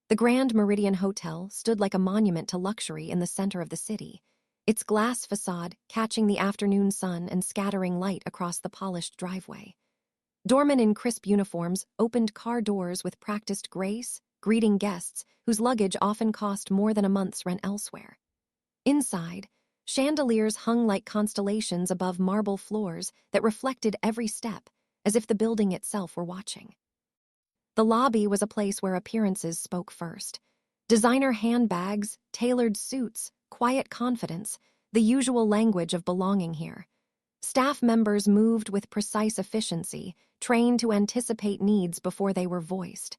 The Grand Meridian Hotel stood like a monument to luxury in the center of the city, its glass facade catching the afternoon sun and scattering light across the polished driveway. Doormen in crisp uniforms opened car doors with practiced grace, greeting guests whose luggage often cost more than a month's rent elsewhere. Inside, chandeliers hung like constellations above marble floors that reflected every step, as if the building itself were watching. The lobby was a place where appearances spoke first. Designer handbags, tailored suits, quiet confidence, the usual language of belonging here. Staff members moved with precise efficiency, trained to anticipate needs before they were voiced.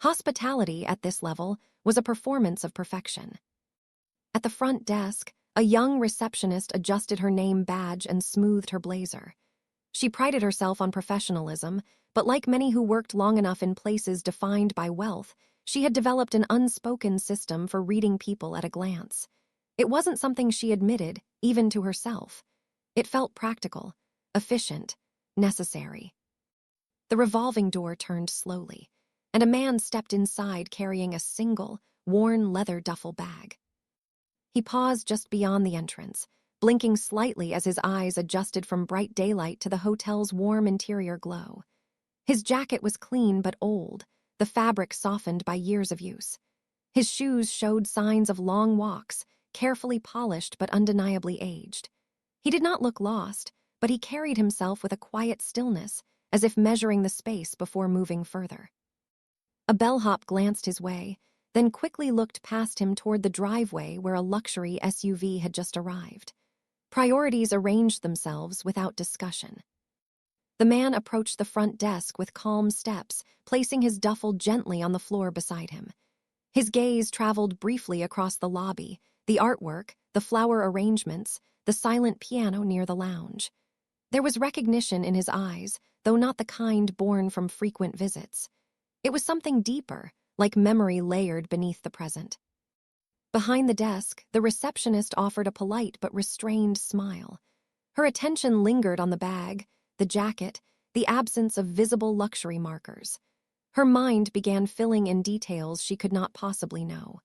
Hospitality at this level was a performance of perfection. At the front desk, a young receptionist adjusted her name badge and smoothed her blazer. She prided herself on professionalism, but like many who worked long enough in places defined by wealth, she had developed an unspoken system for reading people at a glance. It wasn't something she admitted, even to herself. It felt practical, efficient, necessary. The revolving door turned slowly, and a man stepped inside carrying a single, worn leather duffel bag. He paused just beyond the entrance, blinking slightly as his eyes adjusted from bright daylight to the hotel's warm interior glow. His jacket was clean but old, the fabric softened by years of use. His shoes showed signs of long walks, carefully polished but undeniably aged. He did not look lost, but he carried himself with a quiet stillness, as if measuring the space before moving further. A bellhop glanced his way, then quickly looked past him toward the driveway where a luxury SUV had just arrived. Priorities arranged themselves without discussion. The man approached the front desk with calm steps, placing his duffel gently on the floor beside him. His gaze traveled briefly across the lobby, the artwork, the flower arrangements, the silent piano near the lounge. There was recognition in his eyes, though not the kind born from frequent visits. It was something deeper, like memory layered beneath the present. Behind the desk, the receptionist offered a polite but restrained smile. Her attention lingered on the bag, the jacket, the absence of visible luxury markers. Her mind began filling in details she could not possibly know.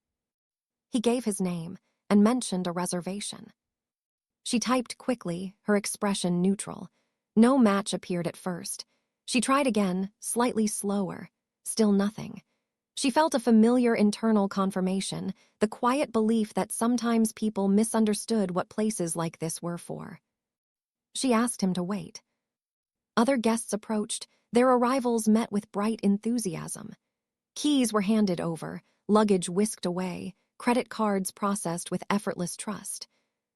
He gave his name and mentioned a reservation. She typed quickly, her expression neutral. No match appeared at first. She tried again, slightly slower. Still nothing. She felt a familiar internal confirmation, the quiet belief that sometimes people misunderstood what places like this were for. She asked him to wait. Other guests approached, their arrivals met with bright enthusiasm. Keys were handed over, luggage whisked away, credit cards processed with effortless trust.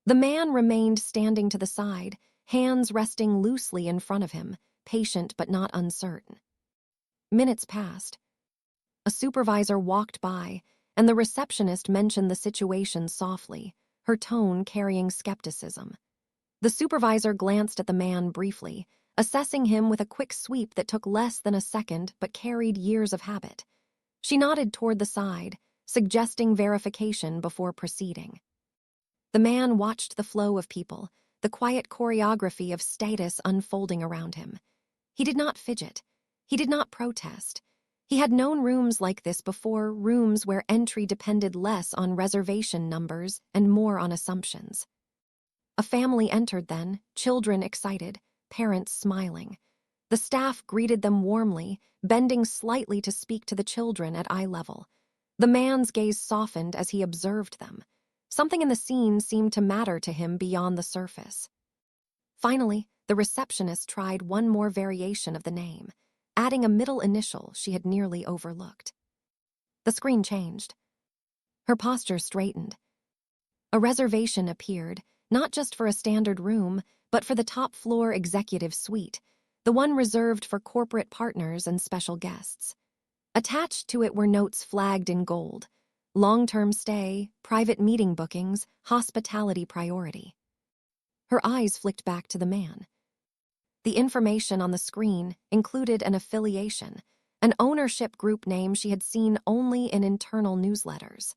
The man remained standing to the side, hands resting loosely in front of him, patient but not uncertain. Minutes passed. A supervisor walked by, and the receptionist mentioned the situation softly, her tone carrying skepticism. The supervisor glanced at the man briefly, assessing him with a quick sweep that took less than a second but carried years of habit. She nodded toward the side, suggesting verification before proceeding. The man watched the flow of people, the quiet choreography of status unfolding around him. He did not fidget. He did not protest. He had known rooms like this before, rooms where entry depended less on reservation numbers and more on assumptions. A family entered then, children excited, parents smiling. The staff greeted them warmly, bending slightly to speak to the children at eye level. The man's gaze softened as he observed them. Something in the scene seemed to matter to him beyond the surface. Finally, the receptionist tried one more variation of the name, adding a middle initial she had nearly overlooked. The screen changed. Her posture straightened. A reservation appeared, not just for a standard room, but for the top-floor executive suite, the one reserved for corporate partners and special guests. Attached to it were notes flagged in gold: long-term stay, private meeting bookings, hospitality priority. Her eyes flicked back to the man. The information on the screen included an affiliation, an ownership group name she had seen only in internal newsletters.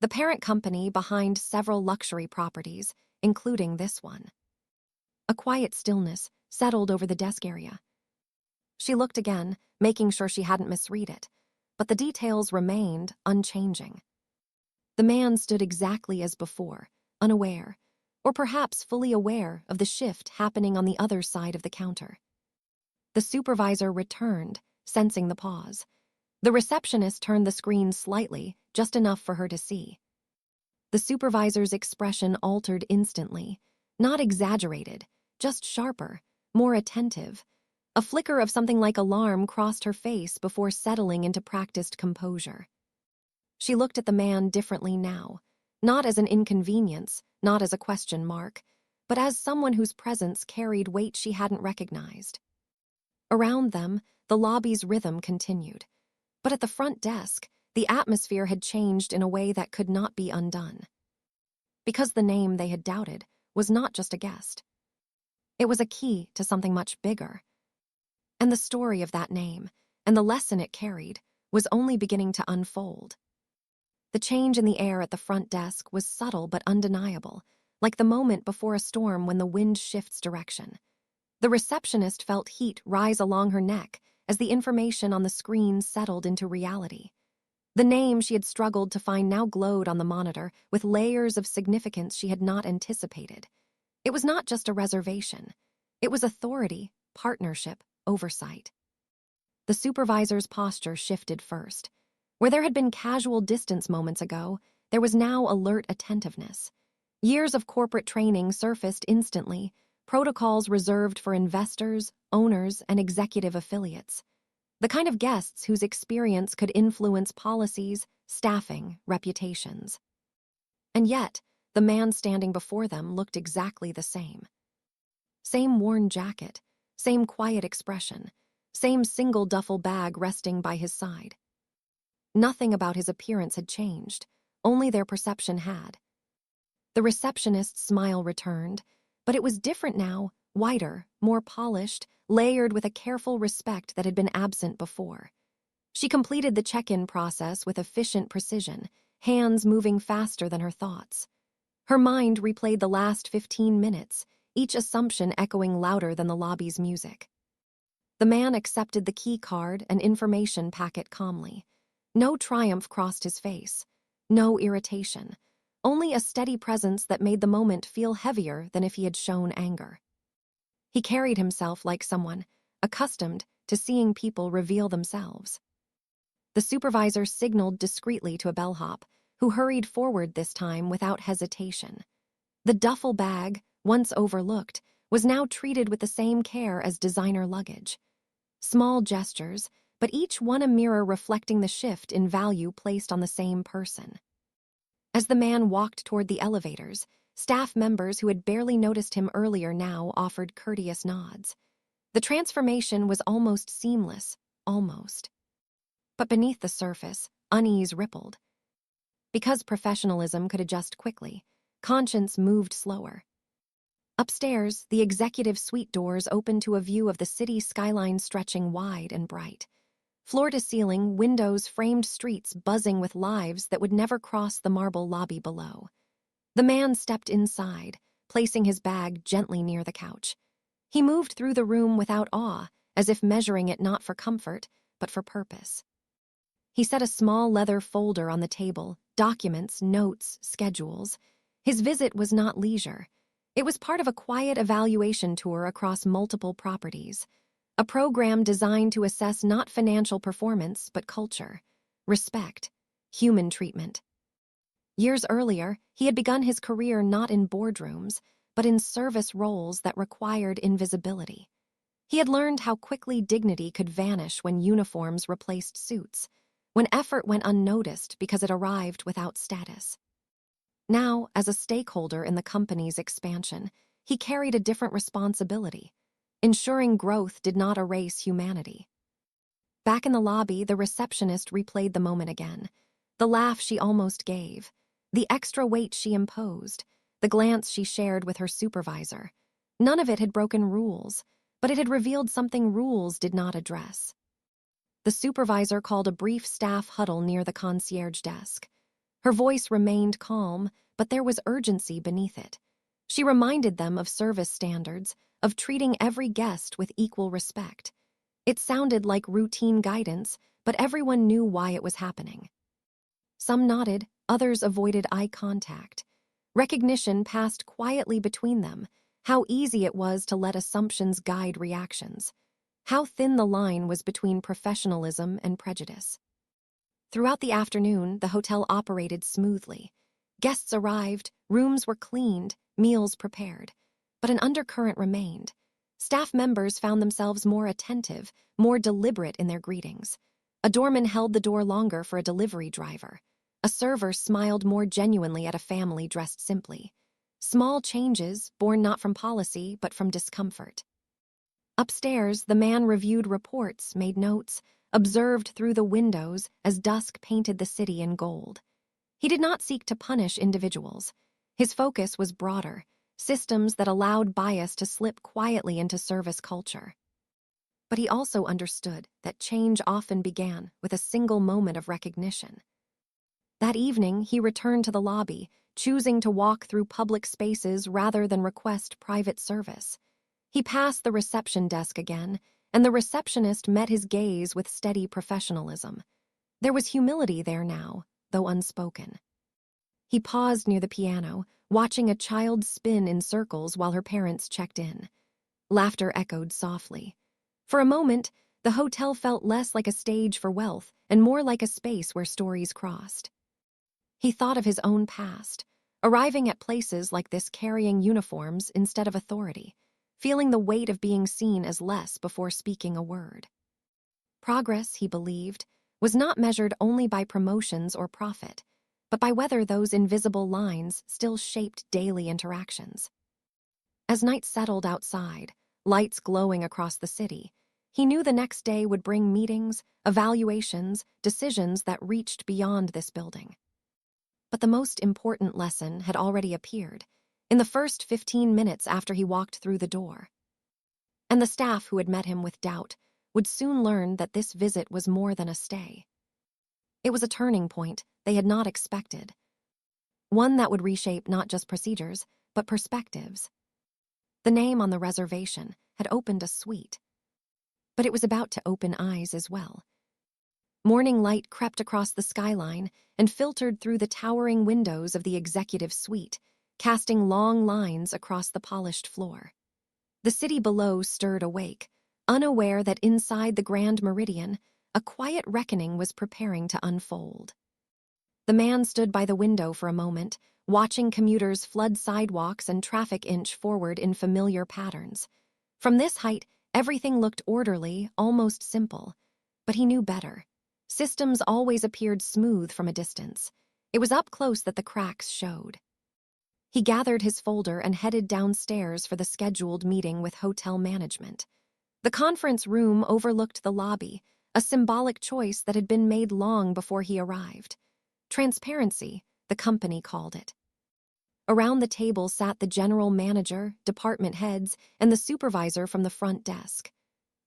The parent company behind several luxury properties, including this one. A quiet stillness settled over the desk area. She looked again, making sure she hadn't misread it. but the details remained unchanging. The man stood exactly as before, unaware, or perhaps fully aware of the shift happening on the other side of the counter. The supervisor returned, sensing the pause. The receptionist turned the screen slightly, just enough for her to see. The supervisor's expression altered instantly, not exaggerated, just sharper, more attentive. A flicker of something like alarm crossed her face before settling into practiced composure. She looked at the man differently now, not as an inconvenience, not as a question mark, but as someone whose presence carried weight she hadn't recognized. Around them, the lobby's rhythm continued. But at the front desk, the atmosphere had changed in a way that could not be undone. Because the name they had doubted was not just a guest. It was a key to something much bigger. And the story of that name, and the lesson it carried, was only beginning to unfold. The change in the air at the front desk was subtle but undeniable, like the moment before a storm when the wind shifts direction. The receptionist felt heat rise along her neck as the information on the screen settled into reality. The name she had struggled to find now glowed on the monitor with layers of significance she had not anticipated. It was not just a reservation. It was authority, partnership, oversight. The supervisor's posture shifted first. Where there had been casual distance moments ago, there was now alert attentiveness. Years of corporate training surfaced instantly, protocols reserved for investors, owners, and executive affiliates. The kind of guests whose experience could influence policies, staffing, reputations. And yet, the man standing before them looked exactly the same. Same worn jacket, same quiet expression, same single duffel bag resting by his side. Nothing about his appearance had changed, only their perception had. The receptionist's smile returned, but it was different now, wider, more polished, layered with a careful respect that had been absent before. She completed the check-in process with efficient precision, hands moving faster than her thoughts. Her mind replayed the last 15 minutes, each assumption echoing louder than the lobby's music. The man accepted the key card and information packet calmly. No triumph crossed his face, no irritation, only a steady presence that made the moment feel heavier than if he had shown anger. He carried himself like someone accustomed to seeing people reveal themselves. The supervisor signaled discreetly to a bellhop, who hurried forward this time without hesitation. The duffel bag, once overlooked, was now treated with the same care as designer luggage. Small gestures, but each one a mirror reflecting the shift in value placed on the same person. As the man walked toward the elevators, staff members who had barely noticed him earlier now offered courteous nods. The transformation was almost seamless, almost. But beneath the surface, unease rippled. Because professionalism could adjust quickly, conscience moved slower. Upstairs, the executive suite doors opened to a view of the city skyline stretching wide and bright. Floor-to-ceiling, windows framed streets buzzing with lives that would never cross the marble lobby below. The man stepped inside, placing his bag gently near the couch. He moved through the room without awe, as if measuring it not for comfort, but for purpose. He set a small leather folder on the table, documents, notes, schedules. His visit was not leisure. It was part of a quiet evaluation tour across multiple properties. A program designed to assess not financial performance, but culture, respect, human treatment. Years earlier, he had begun his career not in boardrooms, but in service roles that required invisibility. He had learned how quickly dignity could vanish when uniforms replaced suits, when effort went unnoticed because it arrived without status. Now, as a stakeholder in the company's expansion, he carried a different responsibility. Ensuring growth did not erase humanity. Back in the lobby, the receptionist replayed the moment again. The laugh she almost gave, the extra weight she imposed, the glance she shared with her supervisor. None of it had broken rules, but it had revealed something rules did not address. The supervisor called a brief staff huddle near the concierge desk. Her voice remained calm, but there was urgency beneath it. She reminded them of service standards, of treating every guest with equal respect. It sounded like routine guidance, but everyone knew why it was happening. Some nodded, others avoided eye contact. Recognition passed quietly between them, how easy it was to let assumptions guide reactions, how thin the line was between professionalism and prejudice. Throughout the afternoon, the hotel operated smoothly. Guests arrived, rooms were cleaned, meals prepared. But an undercurrent remained. Staff members found themselves more attentive, more deliberate in their greetings. A doorman held the door longer for a delivery driver. A server smiled more genuinely at a family dressed simply. Small changes, born not from policy, but from discomfort. Upstairs, the man reviewed reports, made notes, observed through the windows as dusk painted the city in gold. He did not seek to punish individuals. His focus was broader, systems that allowed bias to slip quietly into service culture. But he also understood that change often began with a single moment of recognition. That evening, he returned to the lobby, choosing to walk through public spaces rather than request private service. He passed the reception desk again, and the receptionist met his gaze with steady professionalism. There was humility there now, though unspoken. He paused near the piano, watching a child spin in circles while her parents checked in. Laughter echoed softly. For a moment, the hotel felt less like a stage for wealth and more like a space where stories crossed. He thought of his own past, arriving at places like this carrying uniforms instead of authority, feeling the weight of being seen as less before speaking a word. Progress, he believed, was not measured only by promotions or profit, but by whether those invisible lines still shaped daily interactions. As night settled outside, lights glowing across the city, he knew the next day would bring meetings, evaluations, decisions that reached beyond this building. But the most important lesson had already appeared, in the first 15 minutes after he walked through the door. And the staff who had met him with doubt would soon learn that this visit was more than a stay. It was a turning point they had not expected, one that would reshape not just procedures, but perspectives. The name on the reservation had opened a suite, but it was about to open eyes as well. Morning light crept across the skyline and filtered through the towering windows of the executive suite, casting long lines across the polished floor. The city below stirred awake, unaware that inside the Grand Meridian, a quiet reckoning was preparing to unfold. The man stood by the window for a moment, watching commuters flood sidewalks and traffic inch forward in familiar patterns. From this height, everything looked orderly, almost simple. But he knew better. Systems always appeared smooth from a distance. It was up close that the cracks showed. He gathered his folder and headed downstairs for the scheduled meeting with hotel management. The conference room overlooked the lobby, a symbolic choice that had been made long before he arrived. Transparency, the company called it. Around the table sat the general manager, department heads, and the supervisor from the front desk.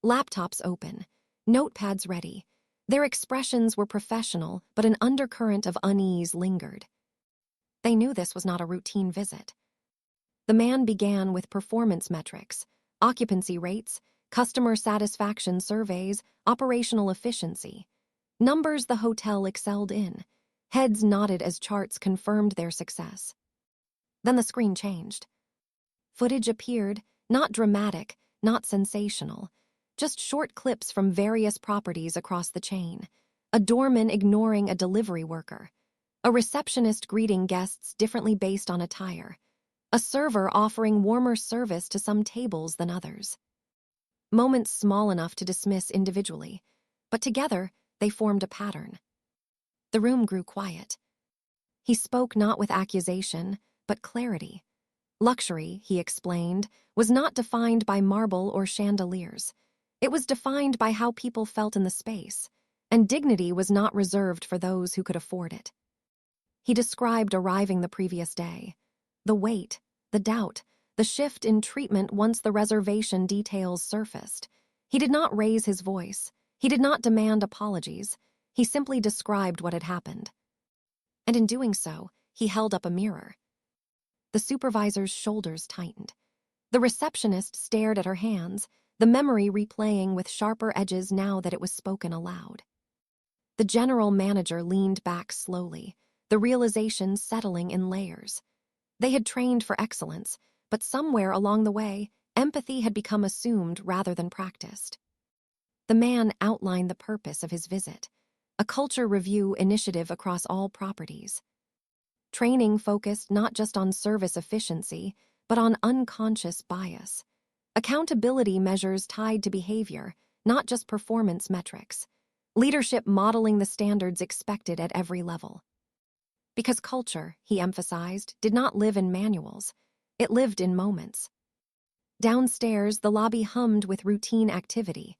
Laptops open, notepads ready. Their expressions were professional, but an undercurrent of unease lingered. They knew this was not a routine visit. The man began with performance metrics, occupancy rates, customer satisfaction surveys, operational efficiency. Numbers the hotel excelled in. Heads nodded as charts confirmed their success. Then the screen changed. Footage appeared, not dramatic, not sensational, just short clips from various properties across the chain. A doorman ignoring a delivery worker. A receptionist greeting guests differently based on attire. A server offering warmer service to some tables than others. Moments small enough to dismiss individually, but together they formed a pattern. The room grew quiet. He spoke not with accusation, but clarity. Luxury, he explained, was not defined by marble or chandeliers. It was defined by how people felt in the space, and dignity was not reserved for those who could afford it. He described arriving the previous day. The wait, the doubt, the shift in treatment once the reservation details surfaced. He did not raise his voice. He did not demand apologies. He simply described what had happened. And in doing so, he held up a mirror. The supervisor's shoulders tightened. The receptionist stared at her hands, the memory replaying with sharper edges now that it was spoken aloud. The general manager leaned back slowly, the realization settling in layers. They had trained for excellence, but somewhere along the way, empathy had become assumed rather than practiced. The man outlined the purpose of his visit, a culture review initiative across all properties. Training focused not just on service efficiency, but on unconscious bias. Accountability measures tied to behavior, not just performance metrics. Leadership modeling the standards expected at every level. Because culture, he emphasized, did not live in manuals. It lived in moments. Downstairs, the lobby hummed with routine activity.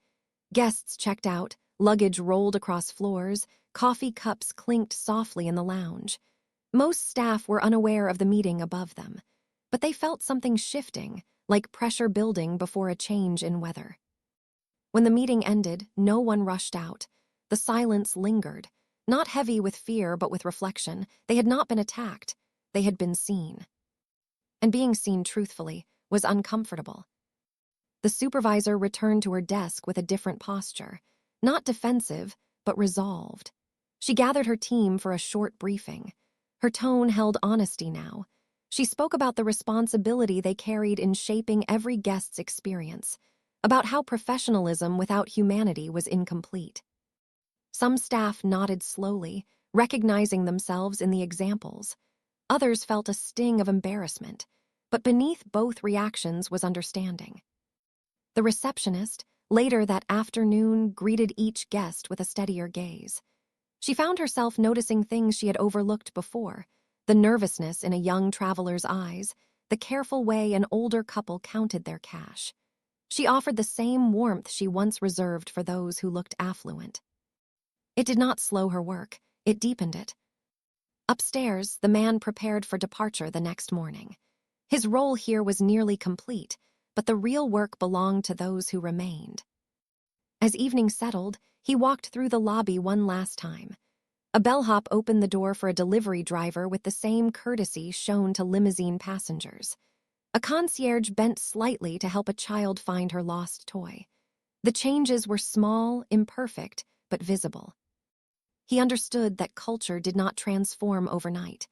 Guests checked out, luggage rolled across floors, coffee cups clinked softly in the lounge. Most staff were unaware of the meeting above them, but they felt something shifting, like pressure building before a change in weather. When the meeting ended, no one rushed out. The silence lingered, not heavy with fear but with reflection. They had not been attacked. They had been seen. And being seen truthfully was uncomfortable. The supervisor returned to her desk with a different posture, not defensive, but resolved. She gathered her team for a short briefing. Her tone held honesty now. She spoke about the responsibility they carried in shaping every guest's experience, about how professionalism without humanity was incomplete. Some staff nodded slowly, recognizing themselves in the examples. Others felt a sting of embarrassment, but beneath both reactions was understanding. The receptionist, later that afternoon, greeted each guest with a steadier gaze. She found herself noticing things she had overlooked before, the nervousness in a young traveler's eyes, the careful way an older couple counted their cash. She offered the same warmth she once reserved for those who looked affluent. It did not slow her work, it deepened it. Upstairs, the man prepared for departure the next morning. His role here was nearly complete, but the real work belonged to those who remained. As evening settled, he walked through the lobby one last time. A bellhop opened the door for a delivery driver with the same courtesy shown to limousine passengers. A concierge bent slightly to help a child find her lost toy. The changes were small, imperfect, but visible. He understood that culture did not transform overnight,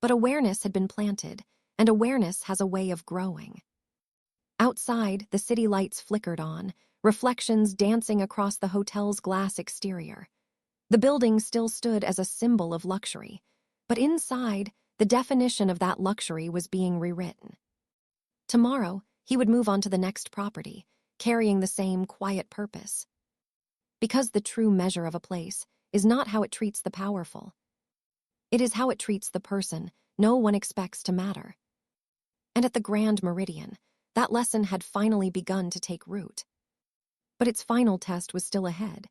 but awareness had been planted, and awareness has a way of growing. Outside, the city lights flickered on, reflections dancing across the hotel's glass exterior. The building still stood as a symbol of luxury, but inside, the definition of that luxury was being rewritten. Tomorrow, he would move on to the next property, carrying the same quiet purpose. Because the true measure of a place is not how it treats the powerful. It is how it treats the person no one expects to matter. And at the Grand Meridian, that lesson had finally begun to take root. But its final test was still ahead.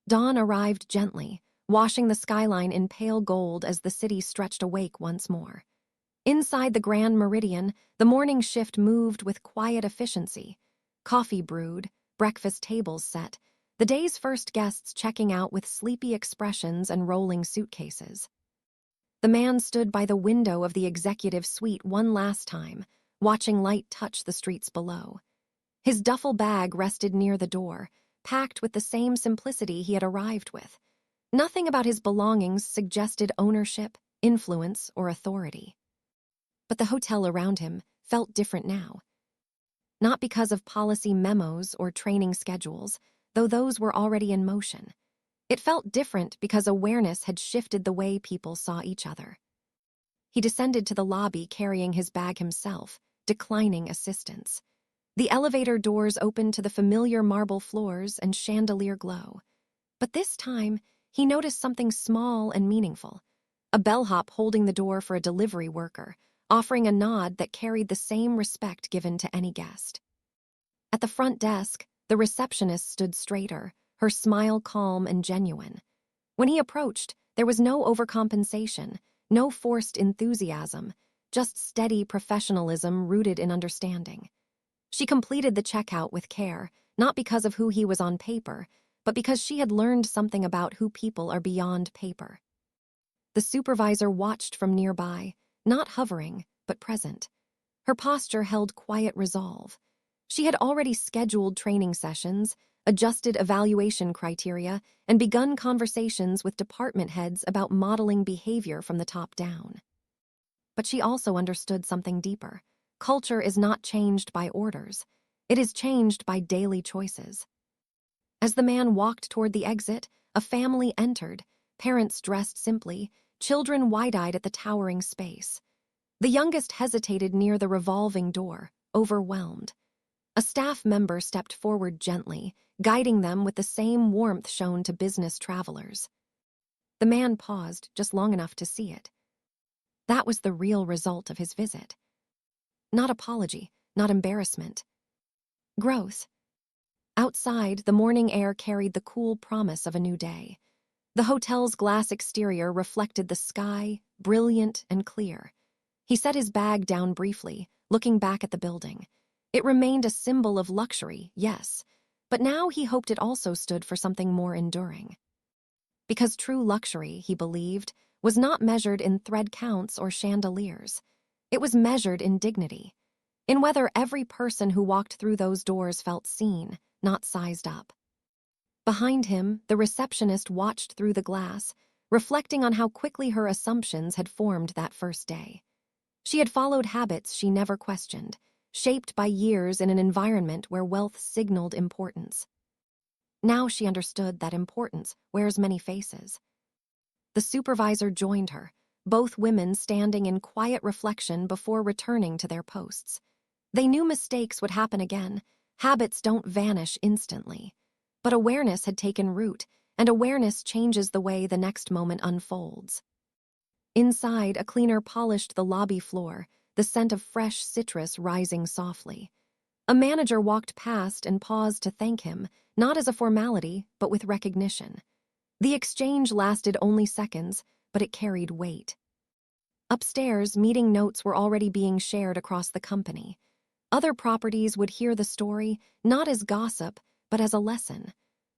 Dawn arrived gently, washing the skyline in pale gold as the city stretched awake once more. Inside the Grand Meridian, the morning shift moved with quiet efficiency. Coffee brewed, breakfast tables set, the day's first guests checking out with sleepy expressions and rolling suitcases. The man stood by the window of the executive suite one last time, watching light touch the streets below. His duffel bag rested near the door, packed with the same simplicity he had arrived with. Nothing about his belongings suggested ownership, influence, or authority. But the hotel around him felt different now. Not because of policy memos or training schedules, though those were already in motion. It felt different because awareness had shifted the way people saw each other. He descended to the lobby carrying his bag himself, declining assistance. The elevator doors opened to the familiar marble floors and chandelier glow. But this time, he noticed something small and meaningful. A bellhop holding the door for a delivery worker, offering a nod that carried the same respect given to any guest. At the front desk, the receptionist stood straighter, her smile calm and genuine. When he approached, there was no overcompensation, no forced enthusiasm, just steady professionalism rooted in understanding. She completed the checkout with care, not because of who he was on paper, but because she had learned something about who people are beyond paper. The supervisor watched from nearby, not hovering, but present. Her posture held quiet resolve. She had already scheduled training sessions, adjusted evaluation criteria, and begun conversations with department heads about modeling behavior from the top down. But she also understood something deeper. Culture is not changed by orders. It is changed by daily choices. As the man walked toward the exit, a family entered, parents dressed simply, children wide-eyed at the towering space. The youngest hesitated near the revolving door, overwhelmed. A staff member stepped forward gently, guiding them with the same warmth shown to business travelers. The man paused just long enough to see it. That was the real result of his visit. Not apology, not embarrassment. Growth. Outside, the morning air carried the cool promise of a new day. The hotel's glass exterior reflected the sky, brilliant and clear. He set his bag down briefly, looking back at the building. It remained a symbol of luxury, yes, but now he hoped it also stood for something more enduring. Because true luxury, he believed, was not measured in thread counts or chandeliers. It was measured in dignity, in whether every person who walked through those doors felt seen, not sized up. Behind him, the receptionist watched through the glass, reflecting on how quickly her assumptions had formed that first day. She had followed habits she never questioned, shaped by years in an environment where wealth signaled importance. Now she understood that importance wears many faces. The supervisor joined her, both women standing in quiet reflection before returning to their posts. They knew mistakes would happen again. Habits don't vanish instantly. But awareness had taken root, and awareness changes the way the next moment unfolds. Inside, a cleaner polished the lobby floor, the scent of fresh citrus rising softly. A manager walked past and paused to thank him, not as a formality, but with recognition. The exchange lasted only seconds, but it carried weight. Upstairs, meeting notes were already being shared across the company. Other properties would hear the story, not as gossip, but as a lesson.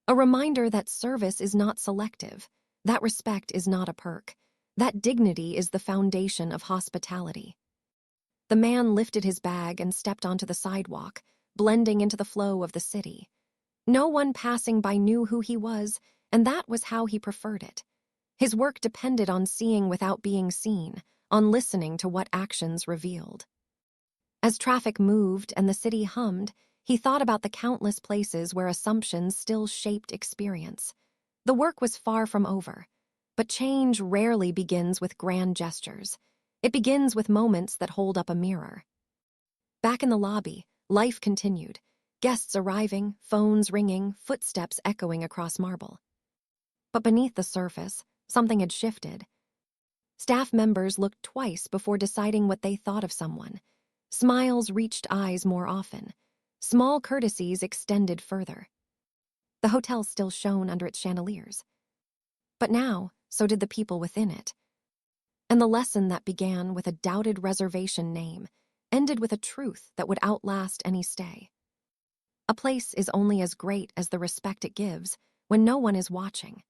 A reminder that service is not selective, that respect is not a perk, that dignity is the foundation of hospitality. The man lifted his bag and stepped onto the sidewalk, blending into the flow of the city. No one passing by knew who he was, and that was how he preferred it. His work depended on seeing without being seen, on listening to what actions revealed. As traffic moved and the city hummed, he thought about the countless places where assumptions still shaped experience. The work was far from over, but change rarely begins with grand gestures. It begins with moments that hold up a mirror. Back in the lobby, life continued, guests arriving, phones ringing, footsteps echoing across marble. But beneath the surface, something had shifted. Staff members looked twice before deciding what they thought of someone. Smiles reached eyes more often. Small courtesies extended further. The hotel still shone under its chandeliers. But now, so did the people within it. And the lesson that began with a doubted reservation name ended with a truth that would outlast any stay. A place is only as great as the respect it gives when no one is watching.